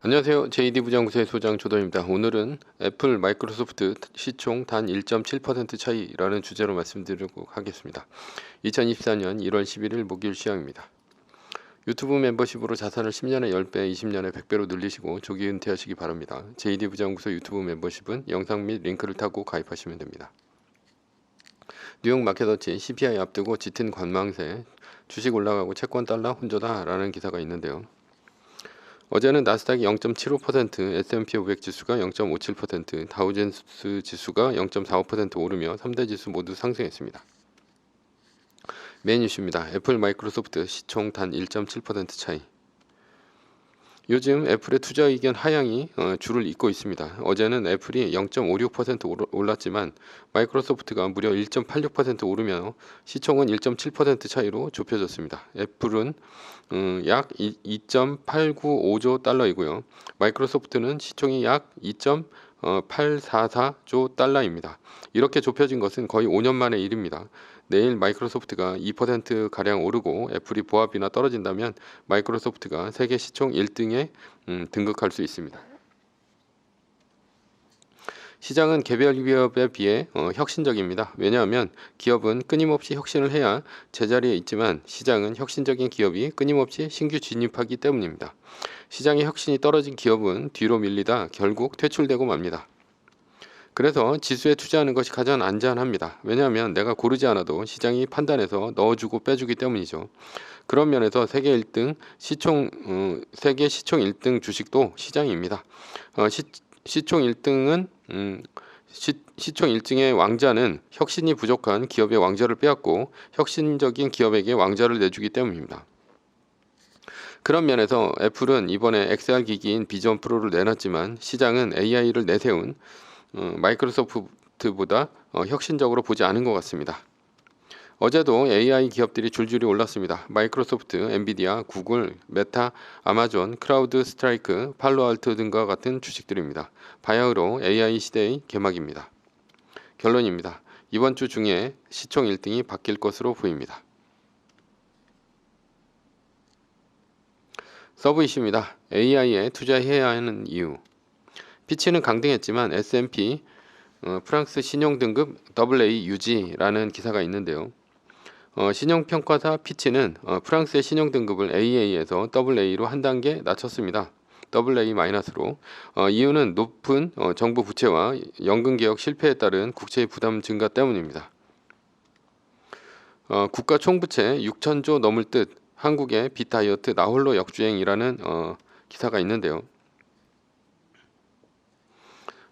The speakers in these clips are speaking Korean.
안녕하세요. JD부장구세 소장 조도입니다. 오늘은 애플, 마이크로소프트 시총 단 1.7% 차이라는 주제로 말씀드리려고 하겠습니다. 2024년 1월 11일 목요일 시황입니다. 유튜브 멤버십으로 자산을 10년에 10배, 20년에 100배로 늘리시고 조기 은퇴하시기 바랍니다. JD부장구세 유튜브 멤버십은 영상 및 링크를 타고 가입하시면 됩니다. 뉴욕 마켓워치 CPI 앞두고 짙은 관망세, 주식 올라가고 채권 달러 혼조다라는 기사가 있는데요. 어제는 나스닥이 0.75%, S&P 500 지수가 0.57%, 다우존스 지수가 0.45% 오르며 3대 지수 모두 상승했습니다. 메인 이슈입니다. 애플, 마이크로소프트 시총 단 1.7% 차이. 요즘 애플의 투자 의견 하향이 줄을 잇고 있습니다. 어제는 애플이 0.56% 올랐지만 마이크로소프트가 무려 1.86% 오르며 시총은 1.7% 차이로 좁혀졌습니다. 애플은 약 2.895조 달러이고요. 마이크로소프트는 시총이 약 2.844조 달러입니다. 이렇게 좁혀진 것은 거의 5년 만의 일입니다. 내일 마이크로소프트가 2%가량 오르고 애플이 보합이나 떨어진다면 마이크로소프트가 세계 시총 1등에 등극할 수 있습니다. 시장은 개별 기업에 비해 혁신적입니다. 왜냐하면 기업은 끊임없이 혁신을 해야 제자리에 있지만 시장은 혁신적인 기업이 끊임없이 신규 진입하기 때문입니다. 시장의 혁신이 떨어진 기업은 뒤로 밀리다 결국 퇴출되고 맙니다. 그래서 지수에 투자하는 것이 가장 안전합니다. 왜냐하면 내가 고르지 않아도 시장이 판단해서 넣어주고 빼주기 때문이죠. 그런 면에서 세계 시총 1등 주식도 시장입니다. 시총 1등은 시총 1등의 왕자는 혁신이 부족한 기업의 왕좌를 빼앗고 혁신적인 기업에게 왕좌를 내주기 때문입니다. 그런 면에서 애플은 이번에 XR 기기인 비전 프로를 내놨지만 시장은 AI를 내세운 마이크로소프트보다 혁신적으로 보지 않은 것 같습니다. 어제도 AI 기업들이 줄줄이 올랐습니다. 마이크로소프트, 엔비디아, 구글, 메타, 아마존, 크라우드 스트라이크, 팔로알토 등과 같은 주식들입니다. 바야흐로 AI 시대의 개막입니다. 결론입니다. 이번 주 중에 시총 1등이 바뀔 것으로 보입니다. 서브 이슈입니다. AI에 투자해야 하는 이유. 피치는 강등했지만 S&P 프랑스 신용등급 AA 유지라는 기사가 있는데요. 신용평가사 피치는 프랑스의 신용등급을 AA에서 AA로 한 단계 낮췄습니다. AA-로. 이유는 높은 정부 부채와 연금개혁 실패에 따른 국채의 부담 증가 때문입니다. 국가 총부채 6천조 넘을 듯 한국의 빚 다이어트 나홀로 역주행이라는 기사가 있는데요.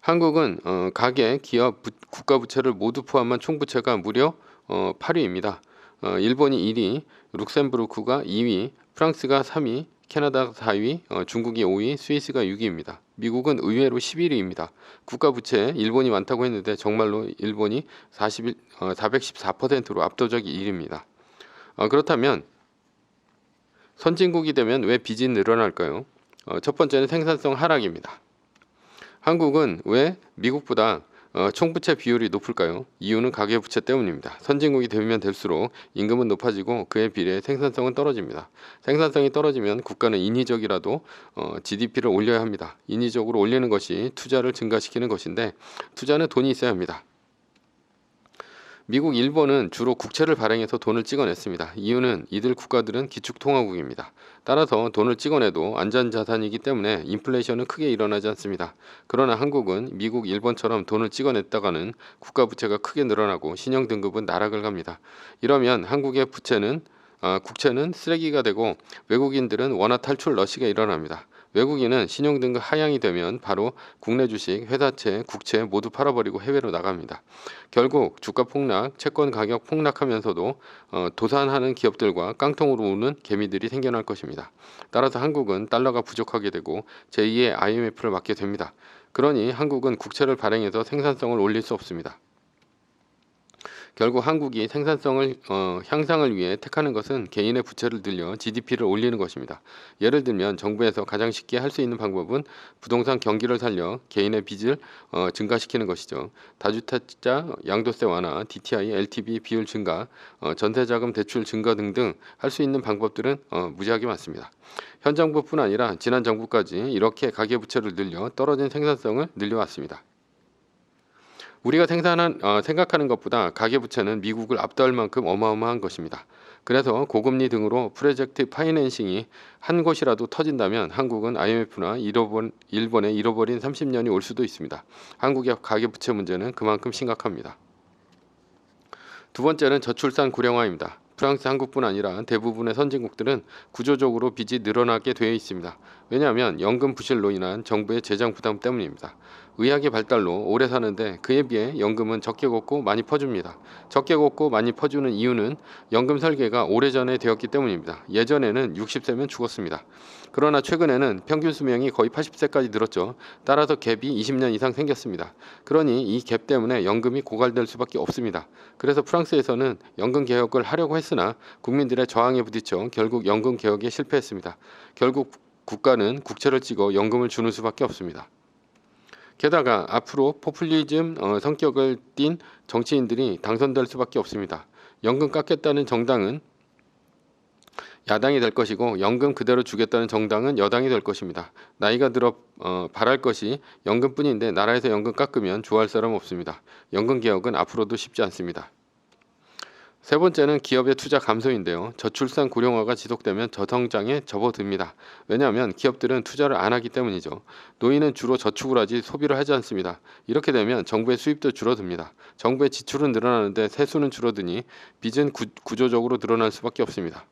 한국은 가계, 기업, 국가 부채를 모두 포함한 총부채가 무려 8위입니다. 일본이 1위, 룩셈부르크가 2위, 프랑스가 3위, 캐나다 4위, 중국이 5위, 스위스가 6위입니다. 미국은 의외로 11위입니다. 국가 부채 일본이 많다고 했는데 정말로 일본이 414%로 압도적 1위입니다. 그렇다면 선진국이 되면 왜 빚이 늘어날까요? 첫 번째는 생산성 하락입니다. 한국은 왜 미국보다 총부채 비율이 높을까요? 이유는 가계부채 때문입니다. 선진국이 되면 될수록 임금은 높아지고 그에 비례해 생산성은 떨어집니다. 생산성이 떨어지면 국가는 인위적이라도 GDP를 올려야 합니다. 인위적으로 올리는 것이 투자를 증가시키는 것인데 투자는 돈이 있어야 합니다. 미국, 일본은 주로 국채를 발행해서 돈을 찍어냈습니다. 이유는 이들 국가들은 기축통화국입니다. 따라서 돈을 찍어내도 안전자산이기 때문에 인플레이션은 크게 일어나지 않습니다. 그러나 한국은 미국, 일본처럼 돈을 찍어냈다가는 국가부채가 크게 늘어나고 신용등급은 나락을 갑니다. 이러면 한국의 국채는 쓰레기가 되고 외국인들은 원화 탈출 러시가 일어납니다. 외국인은 신용등급 하향이 되면 바로 국내 주식, 회사채, 국채 모두 팔아버리고 해외로 나갑니다. 결국 주가 폭락, 채권 가격 폭락하면서도 도산하는 기업들과 깡통으로 우는 개미들이 생겨날 것입니다. 따라서 한국은 달러가 부족하게 되고 제2의 IMF를 맞게 됩니다. 그러니 한국은 국채를 발행해서 생산성을 올릴 수 없습니다. 결국 한국이 생산성을 향상을 위해 택하는 것은 개인의 부채를 늘려 GDP를 올리는 것입니다. 예를 들면 정부에서 가장 쉽게 할 수 있는 방법은 부동산 경기를 살려 개인의 빚을 증가시키는 것이죠. 다주택자 양도세 완화, DTI, LTV 비율 증가, 전세자금 대출 증가 등등 할 수 있는 방법들은 무지하게 많습니다. 현 정부뿐 아니라 지난 정부까지 이렇게 가계부채를 늘려 떨어진 생산성을 늘려왔습니다. 우리가 생각하는 것보다 가계부채는 미국을 압도할 만큼 어마어마한 것입니다. 그래서 고금리 등으로 프로젝트 파이낸싱이 한 곳이라도 터진다면 한국은 IMF나 일본의 잃어버린 30년이 올 수도 있습니다. 한국의 가계부채 문제는 그만큼 심각합니다. 두 번째는 저출산 고령화입니다. 프랑스, 한국뿐 아니라 대부분의 선진국들은 구조적으로 빚이 늘어나게 되어 있습니다. 왜냐하면 연금 부실로 인한 정부의 재정 부담 때문입니다. 의학의 발달로 오래 사는데 그에 비해 연금은 적게 걷고 많이 퍼줍니다. 적게 걷고 많이 퍼주는 이유는 연금 설계가 오래전에 되었기 때문입니다. 예전에는 60세면 죽었습니다. 그러나 최근에는 평균 수명이 거의 80세까지 늘었죠. 따라서 갭이 20년 이상 생겼습니다. 그러니 이 갭 때문에 연금이 고갈될 수밖에 없습니다. 그래서 프랑스에서는 연금 개혁을 하려고 했으나 국민들의 저항에 부딪혀 결국 연금 개혁에 실패했습니다. 결국 국가는 국채를 찍어 연금을 주는 수밖에 없습니다. 게다가 앞으로 포퓰리즘 성격을 띤 정치인들이 당선될 수밖에 없습니다. 연금 깎겠다는 정당은 야당이 될 것이고 연금 그대로 주겠다는 정당은 여당이 될 것입니다. 나이가 들어 바랄 것이 연금뿐인데 나라에서 연금 깎으면 좋아할 사람 없습니다. 연금 개혁은 앞으로도 쉽지 않습니다. 세 번째는 기업의 투자 감소인데요. 저출산 고령화가 지속되면 저성장에 접어듭니다. 왜냐하면 기업들은 투자를 안 하기 때문이죠. 노인은 주로 저축을 하지 소비를 하지 않습니다. 이렇게 되면 정부의 수입도 줄어듭니다. 정부의 지출은 늘어나는데 세수는 줄어드니 빚은 구조적으로 늘어날 수밖에 없습니다.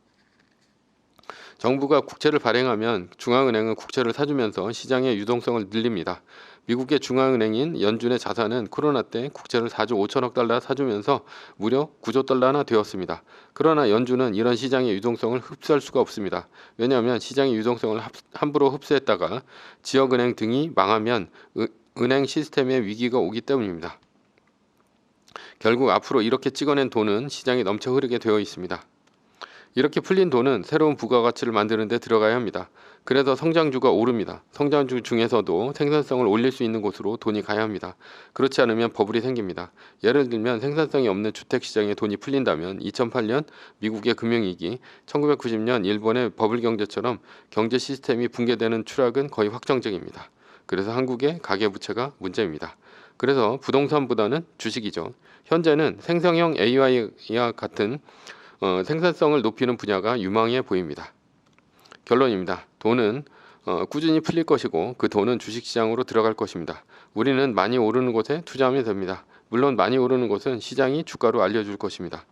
정부가 국채를 발행하면 중앙은행은 국채를 사주면서 시장의 유동성을 늘립니다. 미국의 중앙은행인 연준의 자산은 코로나 때 국채를 4조 5천억 달러 사주면서 무려 9조 달러나 되었습니다. 그러나 연준은 이런 시장의 유동성을 흡수할 수가 없습니다. 왜냐하면 시장의 유동성을 함부로 흡수했다가 지역은행 등이 망하면 은행 시스템에 위기가 오기 때문입니다. 결국 앞으로 이렇게 찍어낸 돈은 시장에 넘쳐 흐르게 되어 있습니다. 이렇게 풀린 돈은 새로운 부가가치를 만드는 데 들어가야 합니다. 그래서 성장주가 오릅니다. 성장주 중에서도 생산성을 올릴 수 있는 곳으로 돈이 가야 합니다. 그렇지 않으면 버블이 생깁니다. 예를 들면 생산성이 없는 주택시장에 돈이 풀린다면 2008년 미국의 금융위기, 1990년 일본의 버블 경제처럼 경제 시스템이 붕괴되는 추락은 거의 확정적입니다. 그래서 한국의 가계부채가 문제입니다. 그래서 부동산보다는 주식이죠. 현재는 생성형 AI와 같은 생산성을 높이는 분야가 유망해 보입니다. 결론입니다. 돈은 꾸준히 풀릴 것이고 그 돈은 주식시장으로 들어갈 것입니다. 우리는 많이 오르는 곳에 투자하면 됩니다. 물론 많이 오르는 곳은 시장이 주가로 알려줄 것입니다.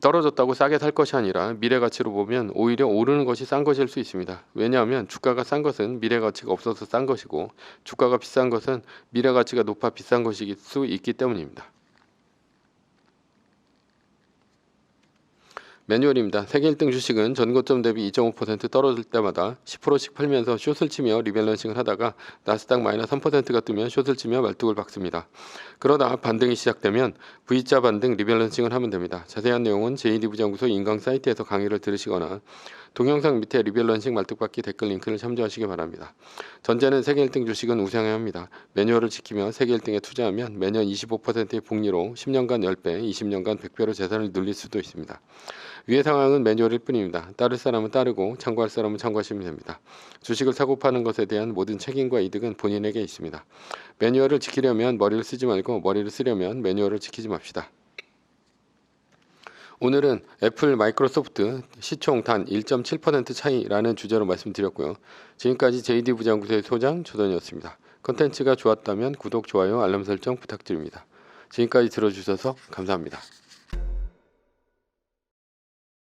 떨어졌다고 싸게 살 것이 아니라 미래가치로 보면 오히려 오르는 것이 싼 것일 수 있습니다. 왜냐하면 주가가 싼 것은 미래가치가 없어서 싼 것이고 주가가 비싼 것은 미래가치가 높아 비싼 것일 수 있기 때문입니다. 매뉴얼입니다. 세계 1등 주식은 전고점 대비 2.5% 떨어질 때마다 10%씩 팔면서 숏을 치며 리밸런싱을 하다가 나스닥 마이너스 3%가 뜨면 숏을 치며 말뚝을 박습니다. 그러다 반등이 시작되면 V자 반등 리밸런싱을 하면 됩니다. 자세한 내용은 JD부장구소 인강 사이트에서 강의를 들으시거나 동영상 밑에 리밸런싱 말뚝박기 댓글 링크를 참조하시기 바랍니다. 전제는 세계 1등 주식은 우상해야 합니다. 매뉴얼을 지키며 세계 1등에 투자하면 매년 25%의 복리로 10년간 10배, 20년간 100배로 재산을 늘릴 수도 있습니다. 위의 상황은 매뉴얼일 뿐입니다. 따를 사람은 따르고 참고할 사람은 참고하시면 됩니다. 주식을 사고 파는 것에 대한 모든 책임과 이득은 본인에게 있습니다. 매뉴얼을 지키려면 머리를 쓰지 말고 머리를 쓰려면 매뉴얼을 지키지 맙시다. 오늘은 애플, 마이크로소프트 시총 단 1.7% 차이라는 주제로 말씀드렸고요. 지금까지 JD부장구소의 소장 조던이었습니다. 컨텐츠가 좋았다면 구독, 좋아요, 알람 설정 부탁드립니다. 지금까지 들어주셔서 감사합니다.